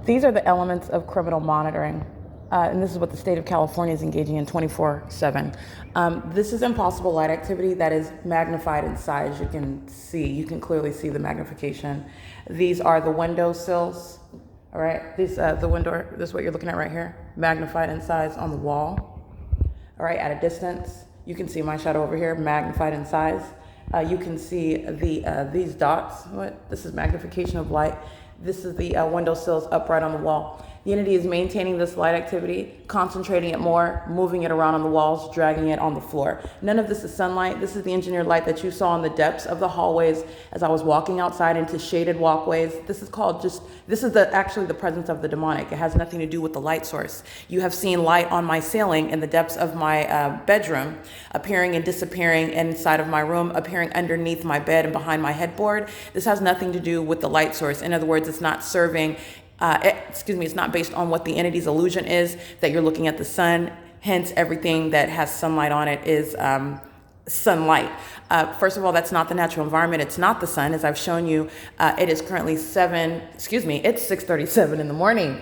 These are the elements of criminal monitoring. And this is what the state of California is engaging in 24/7. This is impossible light activity that is magnified in size. You can clearly see the magnification. These are the window sills, all right? This is what you're looking at right here, magnified in size on the wall, all right, at a distance. You can see my shadow over here, magnified in size. You can see these dots. This is magnification of light. This is the window sills upright on the wall. The entity is maintaining this light activity, concentrating it more, moving it around on the walls, dragging it on the floor. None of this is sunlight. This is the engineered light that you saw in the depths of the hallways as I was walking outside into shaded walkways. This is actually the presence of the demonic. It has nothing to do with the light source. You have seen light on my ceiling in the depths of my bedroom, appearing and disappearing inside of my room, appearing underneath my bed and behind my headboard. This has nothing to do with the light source. In other words, it's not serving it's not based on what the entity's illusion is, that you're looking at the sun. Hence, everything that has sunlight on it is sunlight. First of all, that's not the natural environment. It's not the sun. As I've shown you, it is currently it's 6:37 in the morning.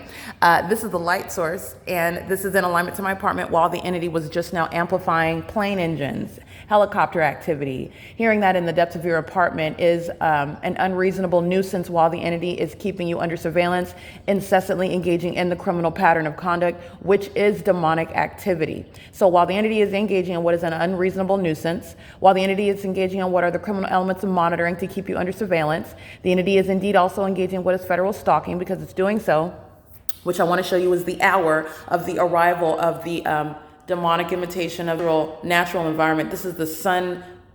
This is the light source, and this is in alignment to my apartment while the entity was just now amplifying plane engines, helicopter activity. Hearing that in the depths of your apartment is an unreasonable nuisance while the entity is keeping you under surveillance, incessantly engaging in the criminal pattern of conduct, which is demonic activity. So while the entity is engaging in what is an unreasonable nuisance, while the entity is engaging on what are the criminal elements of monitoring to keep you under surveillance, the entity is indeed also engaging in what is federal stalking, because it's doing so, which I want to show you is the hour of the arrival of the demonic imitation of the natural environment. This is the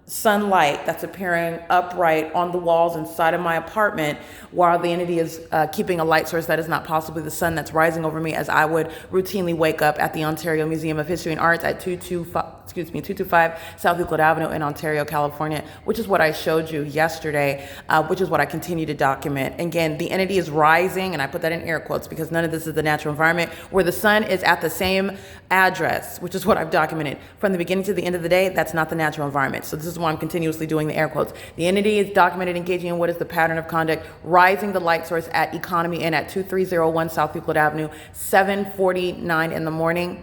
sunlight that's appearing upright on the walls inside of my apartment while the entity is keeping a light source that is not possibly the sun that's rising over me, as I would routinely wake up at the Ontario Museum of History and Arts at 225 South Euclid Avenue in Ontario, California, which is what I showed you yesterday, which is what I continue to document. Again, the entity is rising, and I put that in air quotes because none of this is the natural environment, where the sun is at the same address, which is what I've documented. From the beginning to the end of the day, that's not the natural environment. So this is why I'm continuously doing the air quotes. The entity is documented engaging in what is the pattern of conduct, rising the light source at Economy Inn at 2301 South Euclid Avenue, 7:49 in the morning.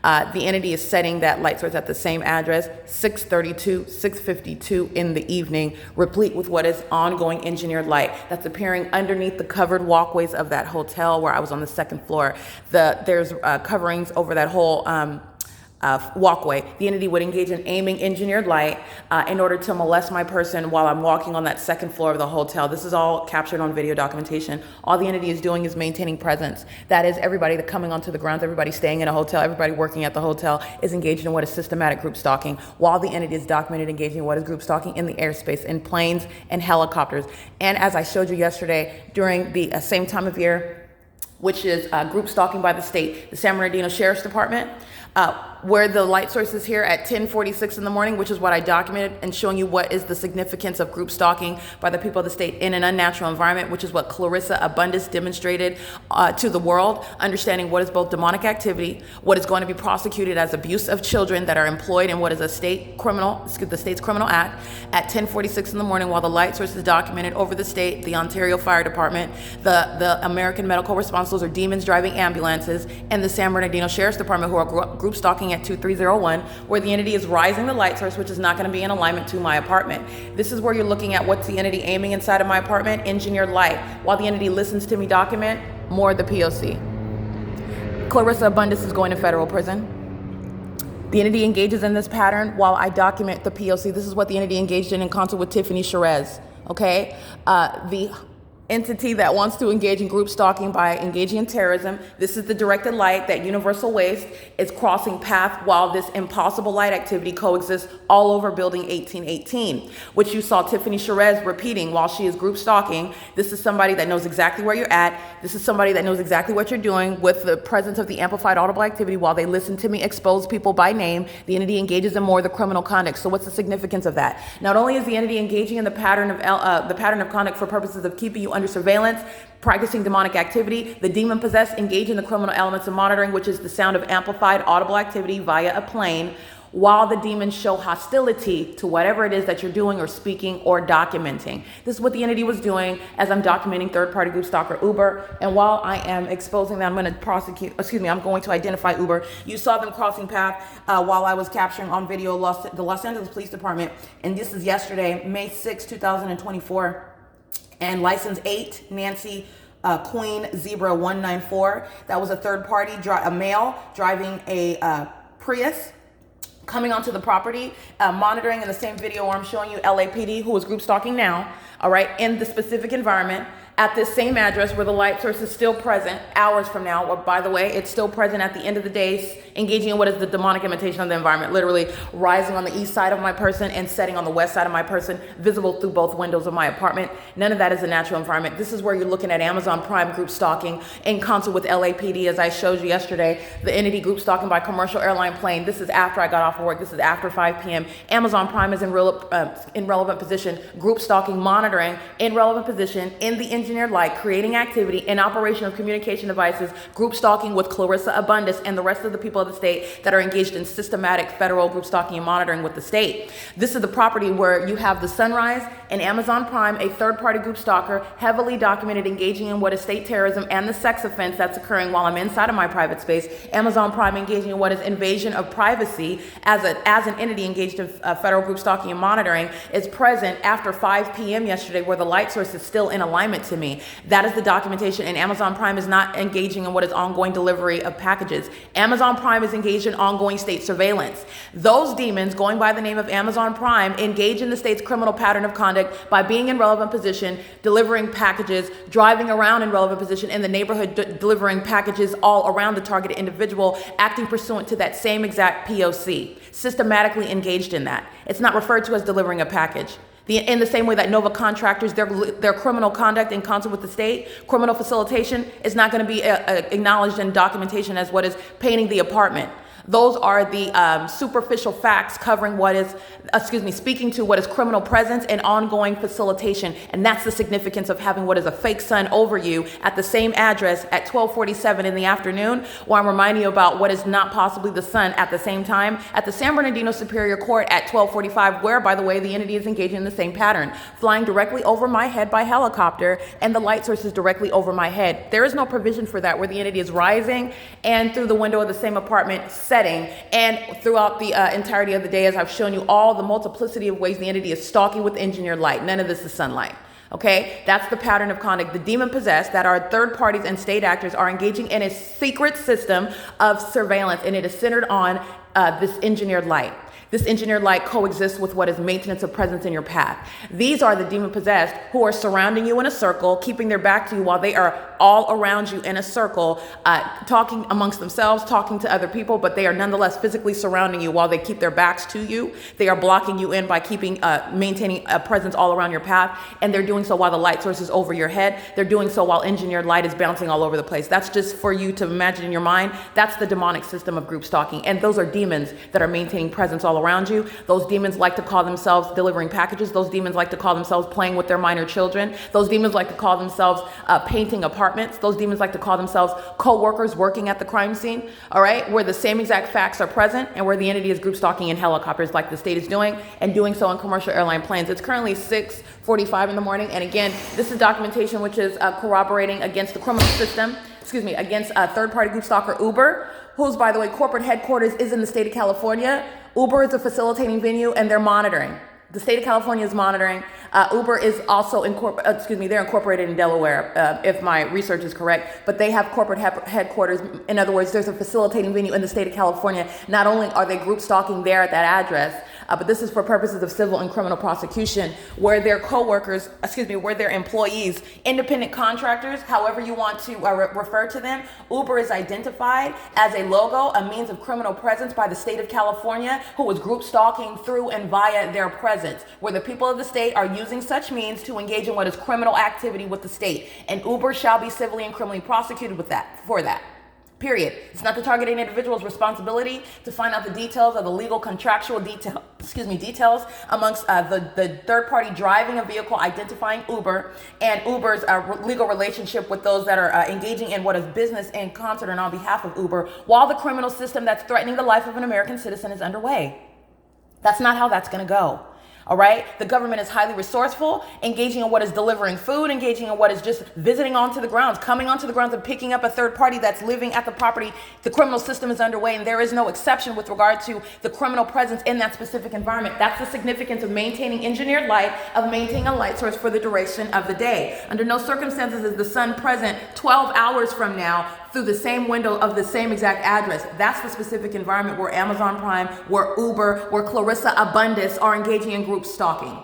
The entity is setting that light source at the same address, 6:32, 6:52 in the evening, replete with what is ongoing engineered light that's appearing underneath the covered walkways of that hotel where I was on the second floor. There's coverings over that whole walkway. The entity would engage in aiming engineered light in order to molest my person while I'm walking on that second floor of the hotel. This is all captured on video documentation. All the entity is doing is maintaining presence. That is, everybody that coming onto the grounds, everybody staying in a hotel, everybody working at the hotel is engaged in what is systematic group stalking, while the entity is documented engaging in what is group stalking in the airspace, in planes and helicopters. And as I showed you yesterday, during the same time of year, which is group stalking by the state, the San Bernardino Sheriff's Department, where the light source is here at 10:46 in the morning, which is what I documented, and showing you what is the significance of group stalking by the people of the state in an unnatural environment, which is what Clarissa Abundis demonstrated to the world, understanding what is both demonic activity, what is going to be prosecuted as abuse of children that are employed in what is a state criminal, the state's criminal act, at 10:46 in the morning, while the light source is documented over the state, the Ontario Fire Department, the American Medical Response, those are demons driving ambulances, and the San Bernardino Sheriff's Department, who are group stalking at 2301, where the entity is rising the light source, which is not going to be in alignment to my apartment. This is where you're looking at what's the entity aiming inside of my apartment, engineered light. While the entity listens to me document, more of the P.O.C. Clarissa Abundis is going to federal prison. The entity engages in this pattern while I document the P.O.C. This is what the entity engaged in concert with Tiffany Sherez, okay? The entity that wants to engage in group stalking by engaging in terrorism. This is the directed light that universal waste is crossing path while this impossible light activity coexists all over building 1818, which you saw Tiffany Sherez repeating while she is group stalking. This is somebody that knows exactly where you're at. This is somebody that knows exactly what you're doing with the presence of the amplified audible activity. While they listen to me expose people by name, the entity engages in more of the criminal conduct. So what's the significance of that? Not only is the entity engaging in the pattern of conduct for purposes of keeping you under surveillance, practicing demonic activity, the demon possessed engage in the criminal elements of monitoring, which is the sound of amplified audible activity via a plane, while the demons show hostility to whatever it is that you're doing or speaking or documenting. This is what the entity was doing as I'm documenting third-party group stalker Uber. And while I am exposing that, I'm going to identify Uber. You saw them crossing path while I was capturing on video the Los Angeles Police Department. And this is yesterday, May 6, 2024. And license 8, Nancy Queen Zebra 194. That was a third party, a male driving a Prius, coming onto the property, monitoring in the same video where I'm showing you LAPD, who is group stalking now, all right, in the specific environment, at this same address where the light source is still present hours from now. Or by the way, it's still present at the end of the day, engaging in what is the demonic imitation of the environment, literally rising on the east side of my person and setting on the west side of my person, visible through both windows of my apartment. None of that is a natural environment. This is where you're looking at Amazon Prime group stalking in concert with LAPD, as I showed you yesterday, the entity group stalking by commercial airline plane. This is after I got off of work. This is after 5 p.m. Amazon Prime is in relevant position, group stalking, monitoring in relevant position in the engineered light, creating activity in operation of communication devices, group stalking with Clarissa Abundis and the rest of the people of the state that are engaged in systematic federal group stalking and monitoring with the state. This is the property where you have the Sunrise and Amazon Prime, a third-party group stalker, heavily documented engaging in what is state terrorism and the sex offense that's occurring while I'm inside of my private space. Amazon Prime engaging in what is invasion of privacy as an entity engaged in federal group stalking and monitoring is present after 5 p.m. yesterday, where the light source is still in alignment to me. That is the documentation, and Amazon Prime is not engaging in what is ongoing delivery of packages. Amazon Prime is engaged in ongoing state surveillance. Those demons, going by the name of Amazon Prime, engage in the state's criminal pattern of conduct by being in relevant position, delivering packages, driving around in relevant position in the neighborhood, delivering packages all around the targeted individual, acting pursuant to that same exact P.O.C., systematically engaged in that. It's not referred to as delivering a package. In the same way that Nova contractors, their criminal conduct in concert with the state, criminal facilitation is not going to be acknowledged in documentation as what is painting the apartment. Those are the superficial facts covering what is, speaking to what is criminal presence and ongoing facilitation. And that's the significance of having what is a fake sun over you at the same address at 12:47 in the afternoon, where I'm reminding you about what is not possibly the sun at the same time at the San Bernardino Superior Court at 12:45, where, by the way, the entity is engaging in the same pattern, flying directly over my head by helicopter, and the light source is directly over my head. There is no provision for that, where the entity is rising and through the window of the same apartment, setting, and throughout the entirety of the day, as I've shown you all the multiplicity of ways the entity is stalking with engineered light. None of this is sunlight. Okay, that's the pattern of conduct. The demon possessed, that are third parties and state actors, are engaging in a secret system of surveillance, and it is centered on this engineered light. This engineered light coexists with what is maintenance of presence in your path. These are the demon possessed who are surrounding you in a circle, keeping their back to you while they are all around you in a circle, talking amongst themselves, talking to other people, but they are nonetheless physically surrounding you while they keep their backs to you. They are blocking you in by maintaining a presence all around your path, and they're doing so while the light source is over your head. They're doing so while engineered light is bouncing all over the place. That's just for you to imagine in your mind. That's the demonic system of group stalking, and those are demons that are maintaining presence all around you. Those demons like to call themselves delivering packages. Those demons like to call themselves playing with their minor children. Those demons like to call themselves painting apartments. Those demons like to call themselves co-workers working at the crime scene, all right, where the same exact facts are present and where the entity is group stalking in helicopters like the state is doing, and doing so in commercial airline planes. It's currently 6:45 in the morning, and again, this is documentation which is corroborating against the criminal system, against third-party group stalker Uber, whose, by the way, corporate headquarters is in the state of California. Uber is a facilitating venue, and they're monitoring. The state of California is monitoring. Uber is also they're incorporated in Delaware, if my research is correct, but they have corporate headquarters. In other words, there's a facilitating venue in the state of California. Not only are they group stalking there at that address, but this is for purposes of civil and criminal prosecution, where their co-workers, where their employees, independent contractors, however you want to refer to them, Uber is identified as a logo, a means of criminal presence by the state of California, who was group stalking through and via their presence, where the people of the state are using such means to engage in what is criminal activity with the state. And Uber shall be civilly and criminally prosecuted for that. Period. It's not the targeted individual's responsibility to find out the details of the legal contractual details amongst the third party driving a vehicle, identifying Uber, and Uber's legal relationship with those that are engaging in what is business in concert and on behalf of Uber, while the criminal system that's threatening the life of an American citizen is underway. That's not how that's going to go. All right. The government is highly resourceful, engaging in what is delivering food, engaging in what is just visiting onto the grounds, coming onto the grounds and picking up a third party that's living at the property. The criminal system is underway, and there is no exception with regard to the criminal presence in that specific environment. That's the significance of maintaining engineered light, of maintaining a light source for the duration of the day. Under no circumstances is the sun present 12 hours from now through the same window of the same exact address. That's the specific environment where Amazon Prime, where Uber, where Clarissa Abundis are engaging in group stalking.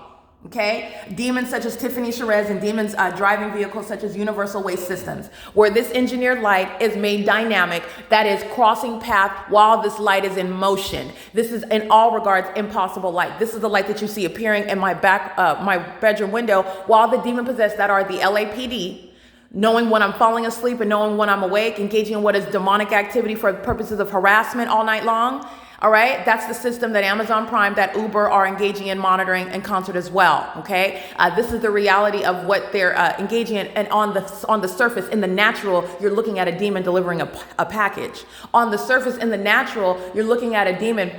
Okay? Demons such as Tiffany Sherez and demons driving vehicles such as Universal Waste Systems, where this engineered light is made dynamic, that is crossing path while this light is in motion. This is in all regards impossible light. This is the light that you see appearing in my my bedroom window while the demon possessed that are the LAPD, knowing when I'm falling asleep and knowing when I'm awake, engaging in what is demonic activity for purposes of harassment all night long. All right, that's the system that Amazon Prime, that Uber are engaging in, monitoring in concert as well. Okay, this is the reality of what they're engaging in, and on the surface, in the natural, you're looking at a demon delivering a package. On the surface, in the natural, you're looking at a demon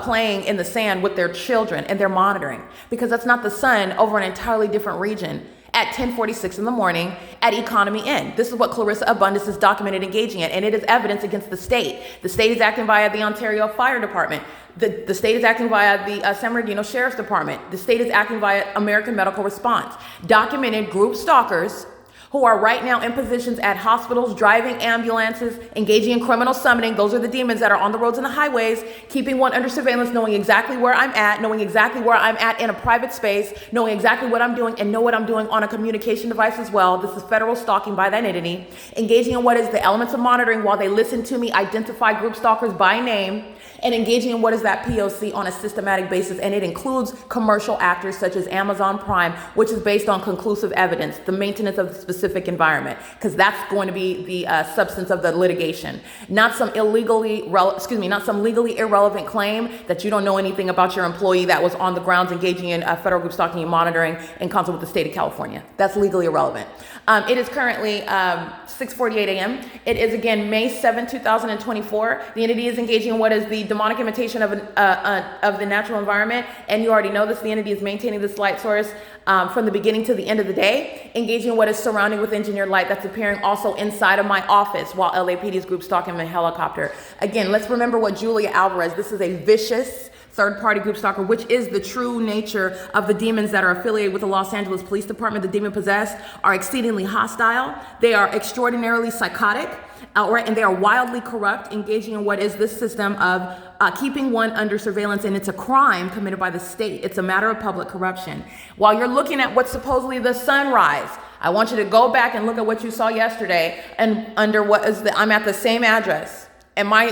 playing in the sand with their children, and they're monitoring, because that's not the sun over an entirely different region at 10:46 in the morning at Economy Inn. This is what Clarissa Abundis is documented engaging in, and it is evidence against the state. The state is acting via the Ontario Fire Department. The state is acting via the San Bernardino Sheriff's Department. The state is acting via American Medical Response. Documented group stalkers who are right now in positions at hospitals, driving ambulances, engaging in criminal summoning. Those are the demons that are on the roads and the highways, keeping one under surveillance, knowing exactly where I'm at, knowing exactly where I'm at in a private space, knowing exactly what I'm doing, and know what I'm doing on a communication device as well. This is federal stalking by that entity. Engaging in what is the elements of monitoring while they listen to me, identify group stalkers by name, and engaging in what is that P.O.C. on a systematic basis. And it includes commercial actors such as Amazon Prime, which is based on conclusive evidence, the maintenance of the specific environment, because that's going to be the substance of the litigation. Not some legally irrelevant claim that you don't know anything about your employee that was on the grounds engaging in federal group stalking and monitoring in concert with the state of California. That's legally irrelevant. It is currently 6:48 a.m. It is again May 7, 2024. The entity is engaging in what is the demonic imitation of the natural environment, and you already know this. The entity is maintaining this light source from the beginning to the end of the day, engaging in what is surrounding with engineered light that's appearing also inside of my office while LAPD's group stalking my helicopter. Again, let's remember what Julia Alvarez. This is a vicious third-party group stalker, which is the true nature of the demons that are affiliated with the Los Angeles Police Department. The demon possessed are exceedingly hostile. They are extraordinarily psychotic, outright, and they are wildly corrupt, engaging in what is this system of keeping one under surveillance, and it's a crime committed by the state. It's a matter of public corruption. While you're looking at what's supposedly the sunrise, I want you to go back and look at what you saw yesterday, and under what is I'm at the same address, and my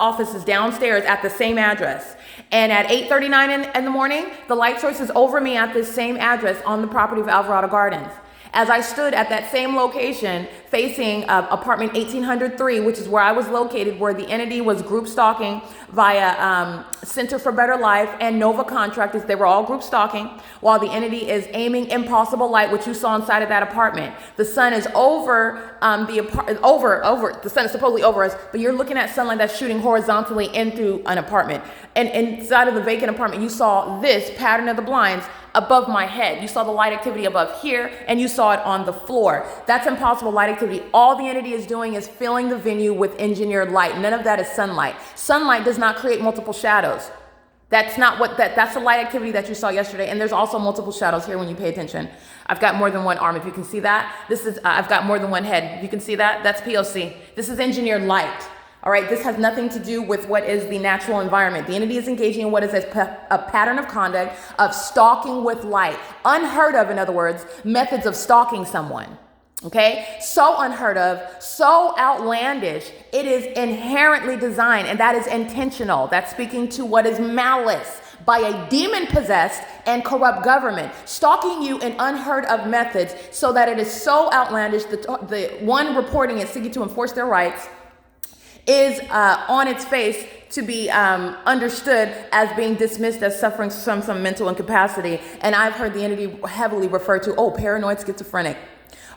office is downstairs at the same address. And at 8:39 in the morning, the light source is over me at this same address on the property of Alvarado Gardens. As I stood at that same location facing apartment 1803, which is where I was located, where the entity was group stalking via Center for Better Life and Nova Contractors. They were all group stalking while the entity is aiming impossible light, which you saw inside of that apartment. The sun is over the sun is supposedly over us, but you're looking at sunlight that's shooting horizontally in through an apartment. And inside of the vacant apartment, you saw this pattern of the blinds above my head. You saw the light activity above here, and you saw it on the floor. That's impossible light activity. All the entity is doing is filling the venue with engineered light. None of that is sunlight. Sunlight does not create multiple shadows. That's not what that's the light activity that you saw yesterday. And there's also multiple shadows here when you pay attention. I've got more than one arm, if you can see that. This is, I've got more than one head. If you can see that, that's P.O.C. This is engineered light. All right, this has nothing to do with what is the natural environment. The entity is engaging in what is a pattern of conduct of stalking with light. Unheard of, in other words, methods of stalking someone. Okay, so unheard of, so outlandish, it is inherently designed, and that is intentional. That's speaking to what is malice by a demon-possessed and corrupt government, stalking you in unheard of methods so that it is so outlandish, the one reporting it seeking to enforce their rights, is on its face to be understood as being dismissed as suffering from some mental incapacity. And I've heard the entity heavily referred to, paranoid schizophrenic.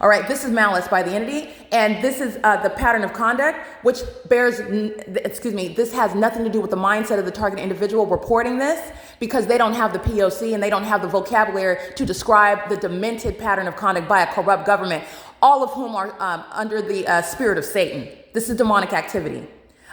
All right, this is malice by the entity, and this is the pattern of conduct, which this has nothing to do with the mindset of the target individual reporting this, because they don't have the P.O.C. and they don't have the vocabulary to describe the demented pattern of conduct by a corrupt government, all of whom are under the spirit of Satan. This is demonic activity.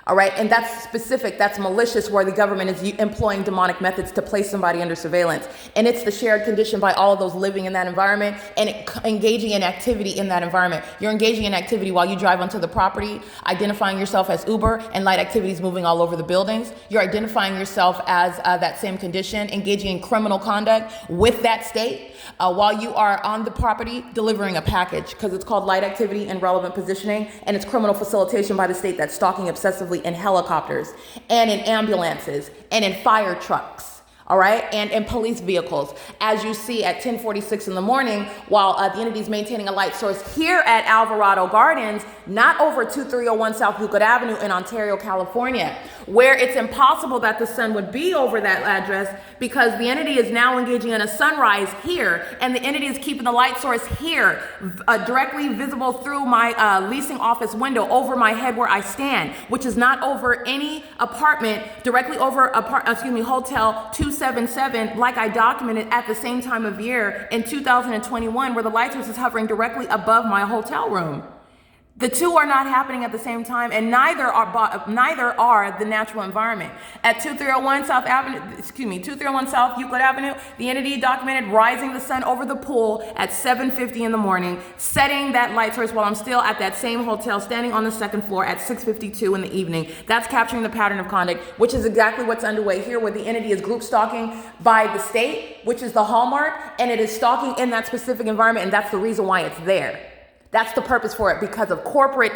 All right, and that's specific, that's malicious, where the government is employing demonic methods to place somebody under surveillance. And it's the shared condition by all of those living in that environment and engaging in activity in that environment. You're engaging in activity while you drive onto the property, identifying yourself as Uber, and light activities moving all over the buildings. You're identifying yourself as that same condition, engaging in criminal conduct with that state while you are on the property delivering a package, because it's called light activity and relevant positioning, and it's criminal facilitation by the state that's stalking obsessively in helicopters and in ambulances and in fire trucks. All right, and in police vehicles, as you see at 10:46 in the morning, while the entity is maintaining a light source here at Alvarado Gardens, not over 2301 South Euclid Avenue in Ontario, California, where it's impossible that the sun would be over that address, because the entity is now engaging in a sunrise here, and the entity is keeping the light source here, directly visible through my leasing office window over my head where I stand, which is not over any apartment, directly over Hotel 277, like I documented at the same time of year in 2021, where the light source is hovering directly above my hotel room. The two are not happening at the same time, and neither are the natural environment. At 2301 South Euclid Avenue, the entity documented rising the sun over the pool at 7:50 in the morning, setting that light source while I'm still at that same hotel, standing on the second floor at 6:52 in the evening. That's capturing the pattern of conduct, which is exactly what's underway here, where the entity is group stalking by the state, which is the hallmark, and it is stalking in that specific environment, and that's the reason why it's there. That's the purpose for it, because of corporate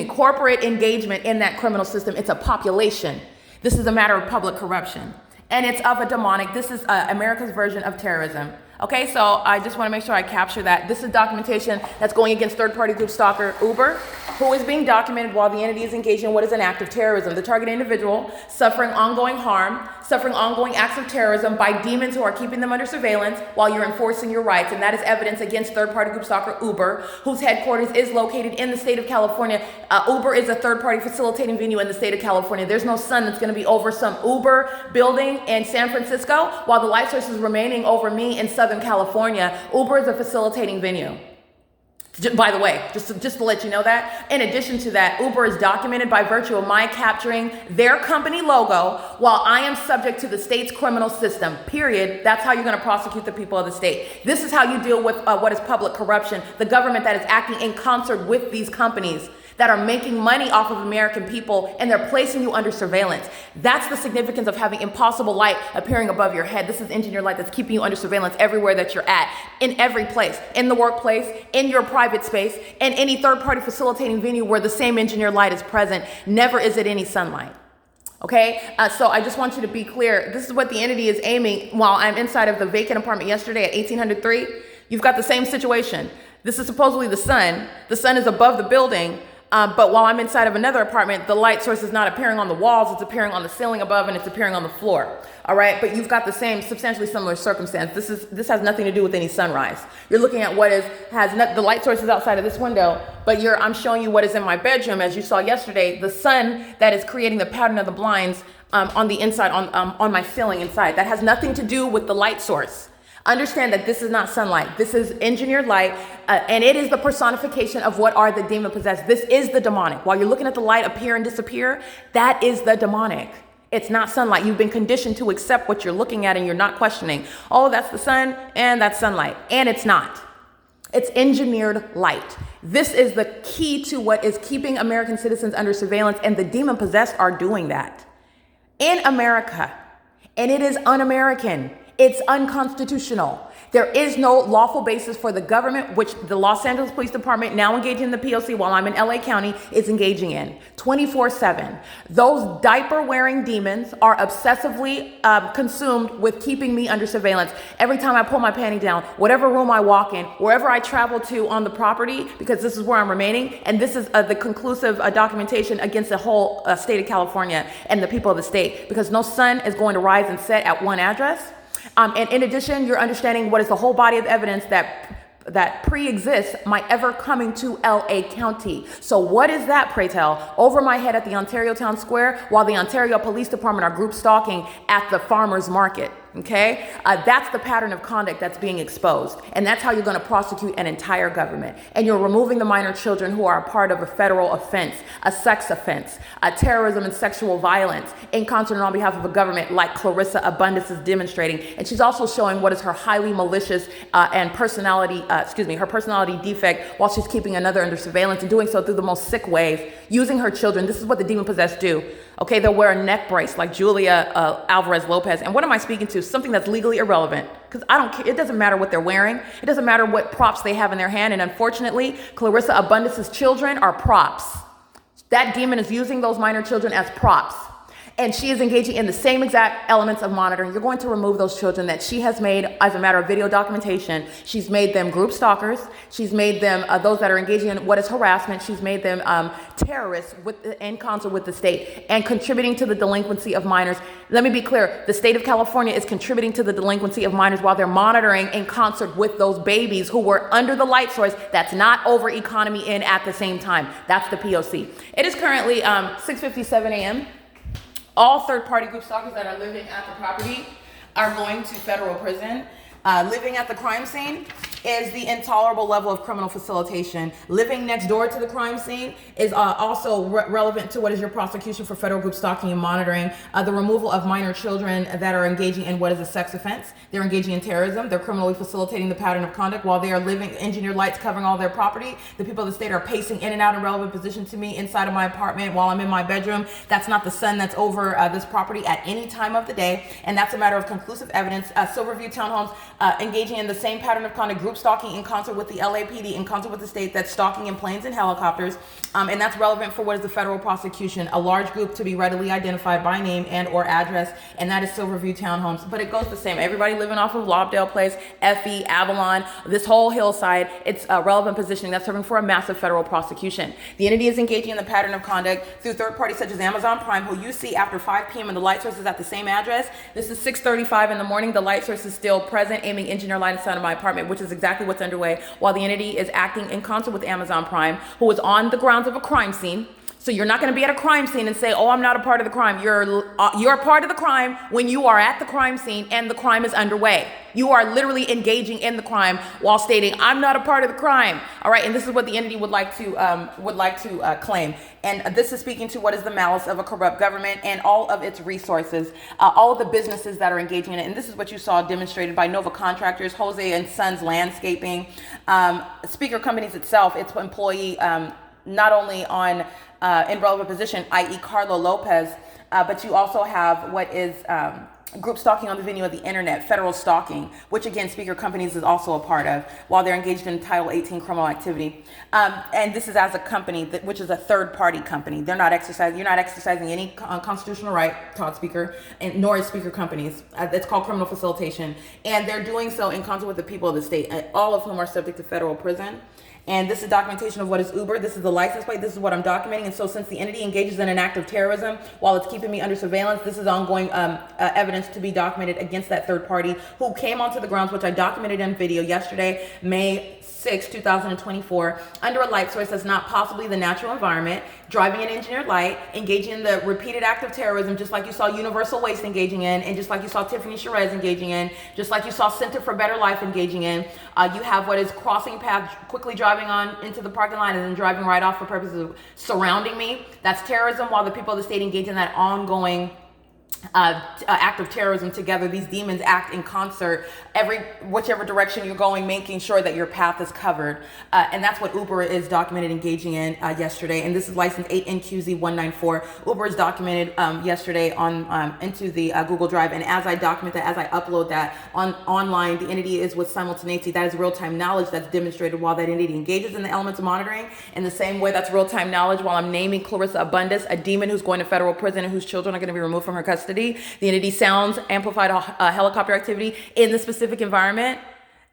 corporate engagement in that criminal system. It's a population. This is a matter of public corruption, and it's of a demonic. This is America's version of terrorism. Okay, so I just want to make sure I capture that. This is documentation that's going against third-party group stalker Uber, who is being documented while the entity is engaged in what is an act of terrorism. The target individual suffering ongoing harm, suffering ongoing acts of terrorism by demons who are keeping them under surveillance while you're enforcing your rights. And that is evidence against third-party group stalker Uber, whose headquarters is located in the state of California. Uber is a third-party facilitating venue in the state of California. There's no sun that's going to be over some Uber building in San Francisco while the light source is remaining over me in Southern California. Uber is a facilitating venue. By the way, just to let you know that. In addition to that, Uber is documented by virtue of my capturing their company logo while I am subject to the state's criminal system, period. That's how you're going to prosecute the people of the state. This is how you deal with what is public corruption, the government that is acting in concert with these companies that are making money off of American people, and they're placing you under surveillance. That's the significance of having impossible light appearing above your head. This is engineered light that's keeping you under surveillance everywhere that you're at, in every place, in the workplace, in your private space, in any third-party facilitating venue where the same engineered light is present. Never is it any sunlight. Okay, so I just want you to be clear. This is what the entity is aiming while I'm inside of the vacant apartment yesterday at 1803. You've got the same situation. This is supposedly the sun. The sun is above the building. But while I'm inside of another apartment, the light source is not appearing on the walls, it's appearing on the ceiling above, and it's appearing on the floor. All right, but you've got the same, substantially similar circumstance. This has nothing to do with any sunrise. You're looking at what the light source is outside of this window, but I'm showing you what is in my bedroom, as you saw yesterday, the sun that is creating the pattern of the blinds on the inside, on my ceiling inside. That has nothing to do with the light source. Understand that this is not sunlight. This is engineered light, and it is the personification of what are the demon possessed. This is the demonic. While you're looking at the light appear and disappear, that is the demonic. It's not sunlight. You've been conditioned to accept what you're looking at, and you're not questioning, oh, that's the sun and that's sunlight. And it's not. It's engineered light. This is the key to what is keeping American citizens under surveillance, and the demon possessed are doing that in America. And it is un-American. It's unconstitutional. There is no lawful basis for the government, which the Los Angeles Police Department, now engaging in the P.O.C. while I'm in LA County, is engaging in 24/7. Those diaper-wearing demons are obsessively consumed with keeping me under surveillance. Every time I pull my panty down, whatever room I walk in, wherever I travel to on the property, because this is where I'm remaining, and this is the conclusive documentation against the whole state of California and the people of the state, because no sun is going to rise and set at one address. And in addition, you're understanding what is the whole body of evidence that pre-exists my ever coming to LA County. So what is that, pray tell? Over my head at the Ontario Town Square, while the Ontario Police Department are group stalking at the farmer's market. Okay, that's the pattern of conduct that's being exposed, and that's how you're going to prosecute an entire government. And you're removing the minor children who are a part of a federal offense, a sex offense, a terrorism and sexual violence, in concert and on behalf of a government like Clarissa Abundis is demonstrating. And she's also showing what is her highly malicious and her personality defect, while she's keeping another under surveillance, and doing so through the most sick ways, using her children. This is what the demon possessed do. Okay, they'll wear a neck brace like Julia Alvarez Lopez. And what am I speaking to? Something that's legally irrelevant, because I don't care. It doesn't matter what they're wearing. It doesn't matter what props they have in their hand. And unfortunately, Clarissa Abundis's children are props. That demon is using those minor children as props. And she is engaging in the same exact elements of monitoring. You're going to remove those children that she has made as a matter of video documentation. She's made them group stalkers. She's made them those that are engaging in what is harassment. She's made them terrorists in concert with the state and contributing to the delinquency of minors. Let me be clear. The state of California is contributing to the delinquency of minors while they're monitoring in concert with those babies who were under the light source that's not over economy in at the same time. That's the P.O.C. It is currently 6:57 a.m. All third-party group stalkers that are living at the property are going to federal prison. Living at the crime scene is the intolerable level of criminal facilitation. Living next door to the crime scene is also relevant to what is your prosecution for federal group stalking and monitoring. The removal of minor children that are engaging in what is a sex offense. They're engaging in terrorism. They're criminally facilitating the pattern of conduct while they are living, engineered lights covering all their property. The people of the state are pacing in and out in relevant position to me inside of my apartment while I'm in my bedroom. That's not the sun that's over this property at any time of the day. And that's a matter of conclusive evidence. Silverview Townhomes engaging in the same pattern of conduct, group stalking in concert with the LAPD, in concert with the state that's stalking in planes and helicopters. And that's relevant for what is the federal prosecution, a large group to be readily identified by name and or address, and that is Silverview Townhomes. But it goes the same. Everybody living off of Lobdell Place, FE, Avalon, this whole hillside, it's a relevant positioning that's serving for a massive federal prosecution. The entity is engaging in the pattern of conduct through third parties such as Amazon Prime, who you see after 5 p.m. and the light source is at the same address. This is 6:35 in the morning. The light source is still present, aiming engineer light inside of my apartment, which is exactly what's underway, while the entity is acting in concert with Amazon Prime, who is on the grounds of a crime scene. So you're not going to be at a crime scene and say, oh, I'm not a part of the crime. You're a part of the crime when you are at the crime scene and the crime is underway. You are literally engaging in the crime while stating, I'm not a part of the crime. All right. And this is what the entity would like to claim. And this is speaking to what is the malice of a corrupt government and all of its resources, all of the businesses that are engaging in it. And this is what you saw demonstrated by Nova Contractors, Jose and Sons Landscaping, Speaker Companies itself, its employee, not only on in relevant position, i.e. Carlo Lopez, but you also have what is group stalking on the venue of the internet, federal stalking, which again, Speaker Companies is also a part of, while they're engaged in Title 18 criminal activity. And this is as a company, which is a third-party company. You're not exercising any constitutional right, Todd Speaker, and nor is Speaker Companies. It's called criminal facilitation. And they're doing so in concert with the people of the state, all of whom are subject to federal prison. And this is documentation of what is Uber. This is the license plate. This is what I'm documenting. And so since the entity engages in an act of terrorism while it's keeping me under surveillance, this is ongoing evidence to be documented against that third party who came onto the grounds, which I documented in video yesterday, May 6, 2024, under a light source that's not possibly the natural environment, driving an engineered light, engaging in the repeated act of terrorism, just like you saw Universal Waste engaging in, and just like you saw Tiffany Sherez engaging in, just like you saw Center for Better Life engaging in. You have what is crossing paths, quickly driving on into the parking lot and then driving right off for purposes of surrounding me. That's terrorism, while the people of the state engage in that ongoing act of terrorism together. These demons act in concert, whichever direction you're going, making sure that your path is covered. And that's what Uber is documented engaging in yesterday. And this is license 8NQZ194. Uber is documented yesterday on into the Google Drive. And as I document that, as I upload that online, the entity is with simultaneity. That is real-time knowledge that's demonstrated while that entity engages in the elements of monitoring. In the same way, that's real-time knowledge while I'm naming Clarissa Abundis, a demon who's going to federal prison and whose children are going to be removed from her custody. The entity sounds amplified helicopter activity in the specific environment.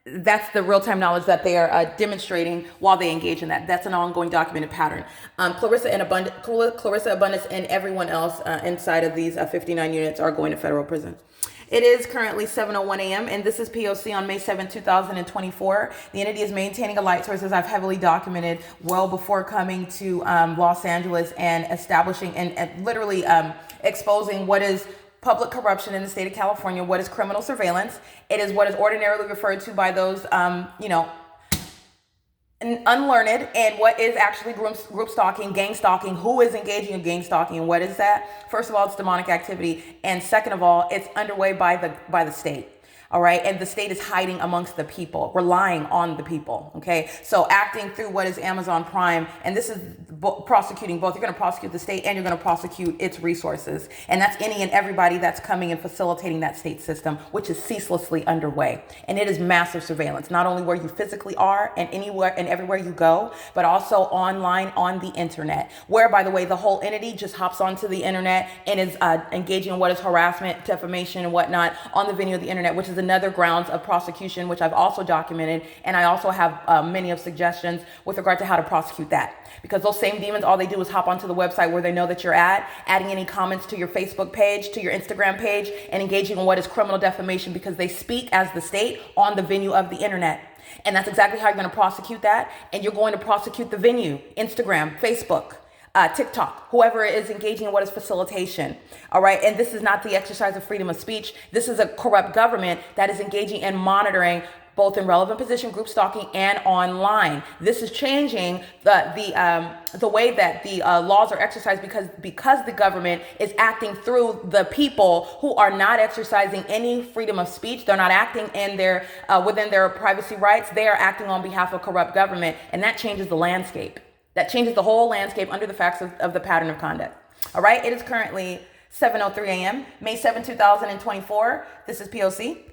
That's the real-time knowledge that they are demonstrating while they engage in that. That's an ongoing documented pattern. Clarissa Abundis and everyone else inside of these 59 units are going to federal prison. It is currently 7:01 a.m. and this is P.O.C. on May 7, 2024. The entity is maintaining a light source, as I've heavily documented well before coming to Los Angeles and establishing and literally exposing what is public corruption in the state of California, what is criminal surveillance. It is what is ordinarily referred to by those, unlearned, and what is actually group stalking, gang stalking, who is engaging in gang stalking, and what is that? First of all, it's demonic activity, and second of all, it's underway by the state. All right. And the state is hiding amongst the people, relying on the people. OK, so acting through what is Amazon Prime. And this is prosecuting both. You're going to prosecute the state and you're going to prosecute its resources. And that's any and everybody that's coming and facilitating that state system, which is ceaselessly underway. And it is massive surveillance, not only where you physically are and anywhere and everywhere you go, but also online on the internet, where, by the way, the whole entity just hops onto the internet and is engaging in what is harassment, defamation, and whatnot on the venue of the internet, which is another grounds of prosecution, which I've also documented. And I also have many of suggestions with regard to how to prosecute that, because those same demons, all they do is hop onto the website where they know that you're at, adding any comments to your Facebook page, to your Instagram page, and engaging in what is criminal defamation, because they speak as the state on the venue of the internet. And that's exactly how you're going to prosecute that. And you're going to prosecute the venue, Instagram, Facebook, TikTok, whoever is engaging in what is facilitation. All right. And this is not the exercise of freedom of speech. This is a corrupt government that is engaging in monitoring, both in relevant position, group stalking, and online. This is changing the way that the laws are exercised, because the government is acting through the people who are not exercising any freedom of speech. They're not acting in their within their privacy rights. They are acting on behalf of corrupt government, and that changes the landscape. That changes the whole landscape under the facts of the pattern of conduct. All right. It is currently 7:03 a.m. May 7, 2024. This is P.O.C.